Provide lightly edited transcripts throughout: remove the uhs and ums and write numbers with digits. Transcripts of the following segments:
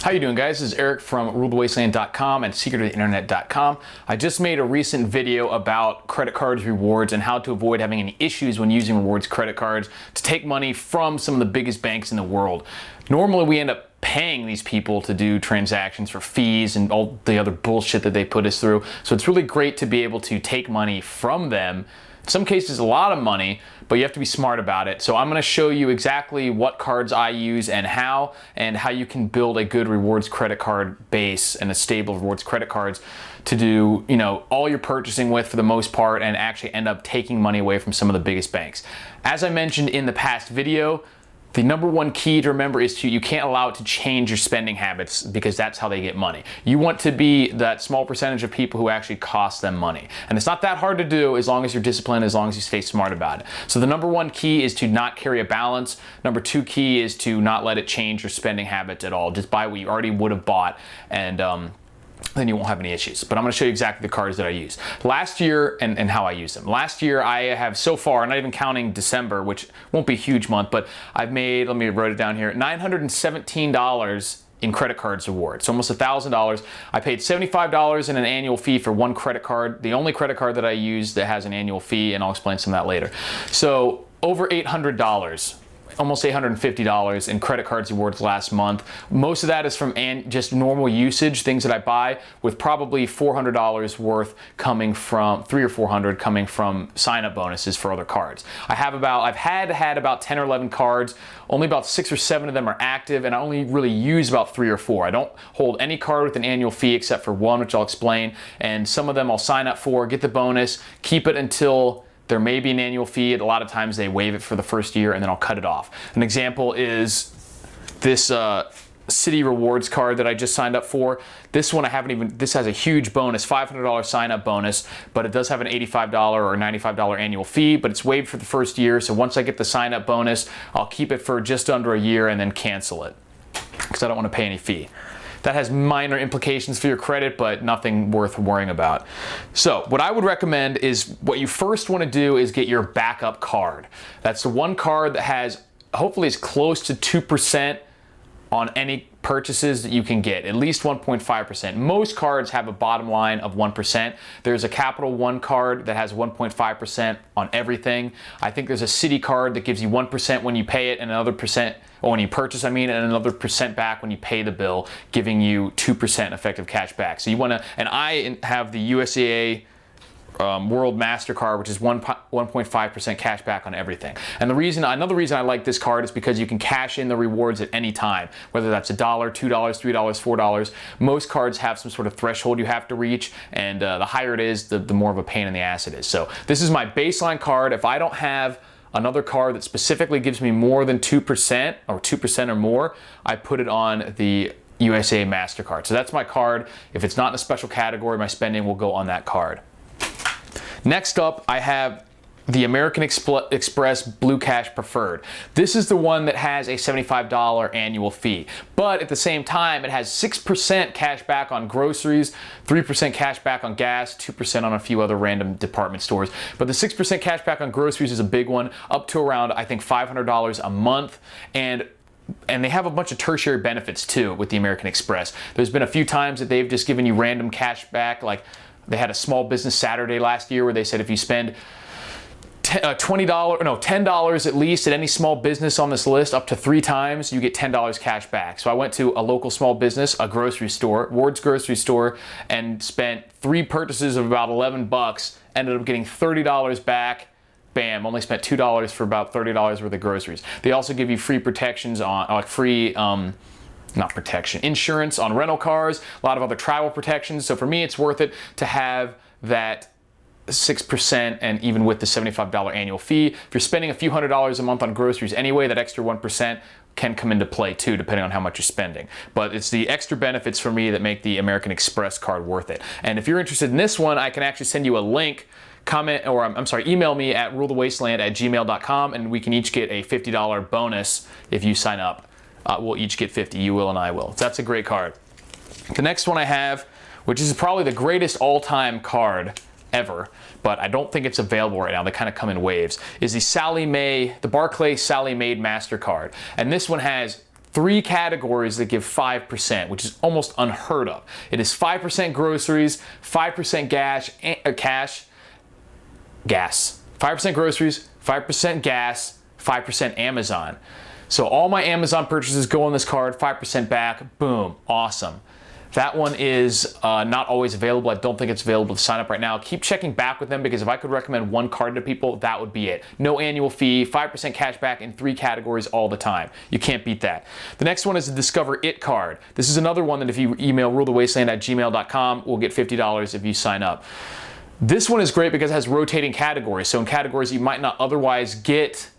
How you doing, guys? This is Eric from rulethewasteland.com and secretoftheinternet.com. I just made a recent video about credit cards rewards and how to avoid having any issues when using rewards credit cards to take money from some of the biggest banks in the world. Normally we end up paying these people to do transactions for fees and all the other bullshit that they put us through. So it's really great to be able to take money from them. In some cases, a lot of money, but you have to be smart about it. So I'm going to show you exactly what cards I use and how you can build a good rewards credit card base and a stable rewards credit cards to do, all your purchasing with for the most part and actually end up taking money away from some of the biggest banks. As I mentioned in the past video, the number one key to remember is you can't allow it to change your spending habits because that's how they get money. You want to be that small percentage of people who actually cost them money. And it's not that hard to do as long as you're disciplined, as long as you stay smart about it. So the number one key is to not carry a balance. Number two key is to not let it change your spending habits at all. Just buy what you already would have bought and then you won't have any issues. But I'm going to show you exactly the cards that I use. Last year, and how I use them. Last year, I have so far, not even counting December, which won't be a huge month, but I've made, let me write it down here, $917 in credit cards rewards, so almost $1,000. I paid $75 in an annual fee for one credit card, the only credit card that I use that has an annual fee, and I'll explain some of that later. So over $800. Almost $850 in credit cards rewards last month. Most of that is from just normal usage, things that I buy, with probably $400 worth coming from, $300 or $400 coming from sign-up bonuses for other cards. I've had about 10 or 11 cards. Only about 6 or 7 of them are active, and I only really use about 3 or 4. I don't hold any card with an annual fee except for one, which I'll explain, and some of them I'll sign up for, get the bonus, keep it until there may be an annual fee. A lot of times they waive it for the first year and then I'll cut it off. An example is this City Rewards card that I just signed up for. This one this has a huge bonus, $500 sign up bonus, but it does have an $85 or $95 annual fee, but it's waived for the first year. So once I get the sign up bonus, I'll keep it for just under a year and then cancel it because I don't want to pay any fee. That has minor implications for your credit, but nothing worth worrying about. So what I would recommend is what you first want to do is get your backup card. That's the one card that has hopefully is close to 2% on any purchases that you can get, at least 1.5%. Most cards have a bottom line of 1%. There's a Capital One card that has 1.5% on everything. I think there's a Citi card that gives you 1% when you pay it and another percent, or when you purchase, and another percent back when you pay the bill, giving you 2% effective cash back. So you want to, and I have the USAA World MasterCard, which is 1.5% cash back on everything. And another reason I like this card is because you can cash in the rewards at any time, whether that's $1, $2, $3, $4. Most cards have some sort of threshold you have to reach, and the higher it is, the more of a pain in the ass it is. So this is my baseline card. If I don't have another card that specifically gives me more than 2% or 2% or more, I put it on the USA MasterCard. So that's my card. If it's not in a special category, my spending will go on that card. Next up, I have the American Express Blue Cash Preferred. This is the one that has a $75 annual fee, but at the same time, it has 6% cash back on groceries, 3% cash back on gas, 2% on a few other random department stores. But the 6% cash back on groceries is a big one, up to around, I think, $500 a month. And they have a bunch of tertiary benefits too with the American Express. There's been a few times that they've just given you random cash back, like they had a small business Saturday last year where they said if you spend $10 at least at any small business on this list up to 3 times, you get $10 cash back. So I went to a local small business, a grocery store, Ward's grocery store, and spent 3 purchases of about $11, ended up getting $30 back. Bam, only spent $2 for about $30 worth of groceries. They also give you free protections on, insurance on rental cars, a lot of other travel protections. So for me, it's worth it to have that 6% and even with the $75 annual fee. If you're spending a few $100s a month on groceries anyway, that extra 1% can come into play too, depending on how much you're spending. But it's the extra benefits for me that make the American Express card worth it. And if you're interested in this one, I can actually send you a link, email me at rulethewasteland@gmail.com, and we can each get a $50 bonus if you sign up. We'll each get 50, you will and I will. That's a great card. The next one I have, which is probably the greatest all-time card ever, but I don't think it's available right now. They kind of come in waves, is the Barclays Sally Mae MasterCard. And this one has 3 categories that give 5%, which is almost unheard of. It is 5% groceries, 5% gas, 5% groceries, 5% gas, 5% Amazon. So all my Amazon purchases go on this card, 5% back, boom, awesome. That one is not always available. I don't think it's available to sign up right now. Keep checking back with them, because if I could recommend one card to people, that would be it. No annual fee, 5% cash back in 3 categories all the time. You can't beat that. The next one is the Discover It card. This is another one that if you email rulethewasteland@gmail.com, we'll get $50 if you sign up. This one is great because it has rotating categories. So in categories you might not otherwise get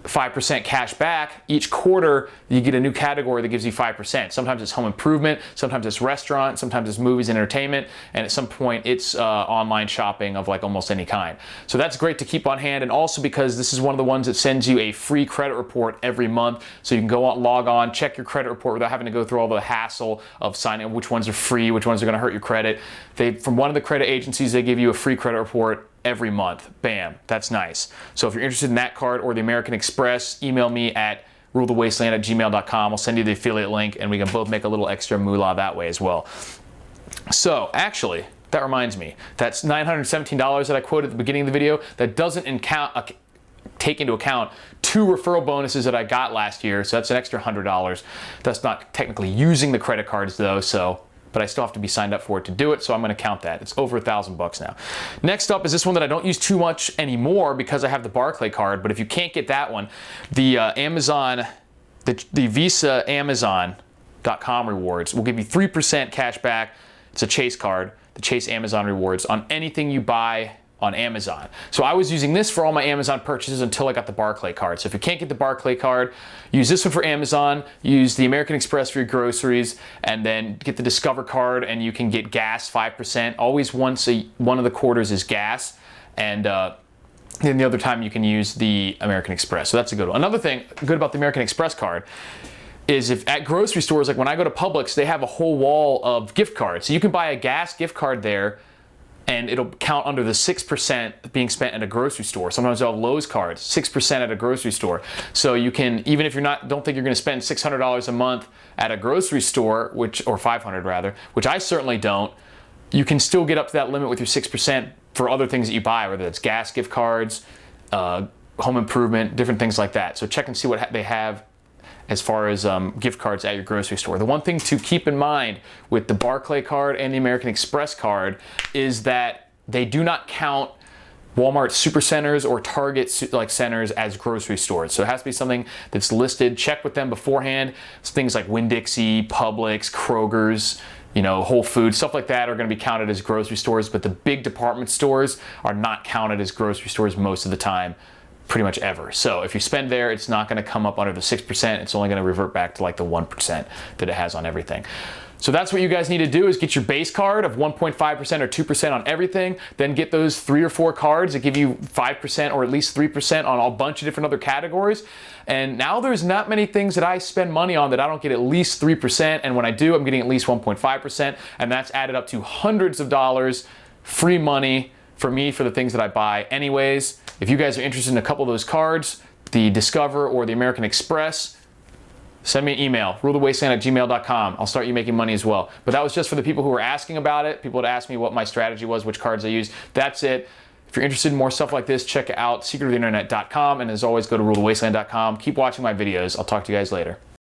5% cash back, each quarter you get a new category that gives you 5%. Sometimes it's home improvement, sometimes it's restaurant, sometimes it's movies and entertainment, and at some point it's online shopping of like almost any kind. So that's great to keep on hand, and also because this is one of the ones that sends you a free credit report every month, so you can go on, log on, check your credit report without having to go through all the hassle of signing which ones are free, which ones are going to hurt your credit. From one of the credit agencies, they give you a free credit report every month. Bam, that's nice. So if you're interested in that card or the American Express, email me at rulethewasteland@gmail.com. I'll send you the affiliate link, and we can both make a little extra moolah that way as well. So actually, that reminds me, that's $917 that I quoted at the beginning of the video. That doesn't take into account 2 referral bonuses that I got last year, so that's an extra $100. That's not technically using the credit cards though, but I still have to be signed up for it to do it, so I'm going to count that. It's over $1,000 now. Next up is this one that I don't use too much anymore because I have the Barclay card, but if you can't get that one, the Visa Amazon.com rewards will give you 3% cash back. It's a Chase card, the Chase Amazon rewards, on anything you buy on Amazon. So I was using this for all my Amazon purchases until I got the Barclay card. So if you can't get the Barclay card, use this one for Amazon, use the American Express for your groceries, and then get the Discover card, and you can get gas 5%. Always one of the quarters is gas, and then the other time you can use the American Express. So that's a good one. Another thing good about the American Express card is if at grocery stores, like when I go to Publix, they have a whole wall of gift cards. So you can buy a gas gift card there, and it'll count under the 6% being spent at a grocery store. Sometimes they'll have Lowe's cards, 6% at a grocery store. So you can, even if don't think you're gonna spend $600 a month at a grocery store, or $500 rather, which I certainly don't, you can still get up to that limit with your 6% for other things that you buy, whether it's gas gift cards, home improvement, different things like that. So check and see what they have as far as gift cards at your grocery store. The one thing to keep in mind with the Barclay card and the American Express card is that they do not count Walmart supercenters or Target centers as grocery stores. So it has to be something that's listed. Check with them beforehand. It's things like Winn-Dixie, Publix, Kroger's, Whole Foods, stuff like that are going to be counted as grocery stores, but the big department stores are not counted as grocery stores most of the time. Pretty much ever. So if you spend there, it's not going to come up under the 6%. It's only going to revert back to like the 1% that it has on everything. So that's what you guys need to do, is get your base card of 1.5% or 2% on everything, then get those 3 or 4 cards that give you 5% or at least 3% on a bunch of different other categories. And now there's not many things that I spend money on that I don't get at least 3%, and when I do, I'm getting at least 1.5%, and that's added up to hundreds of dollars free money for me for the things that I buy anyways. If you guys are interested in a couple of those cards, the Discover or the American Express, send me an email, rulethewasteland@gmail.com. I'll start you making money as well. But that was just for the people who were asking about it. People would ask me what my strategy was, which cards I use. That's it. If you're interested in more stuff like this, check out secretoftheinternet.com. And as always, go to rulethewasteland.com. Keep watching my videos. I'll talk to you guys later.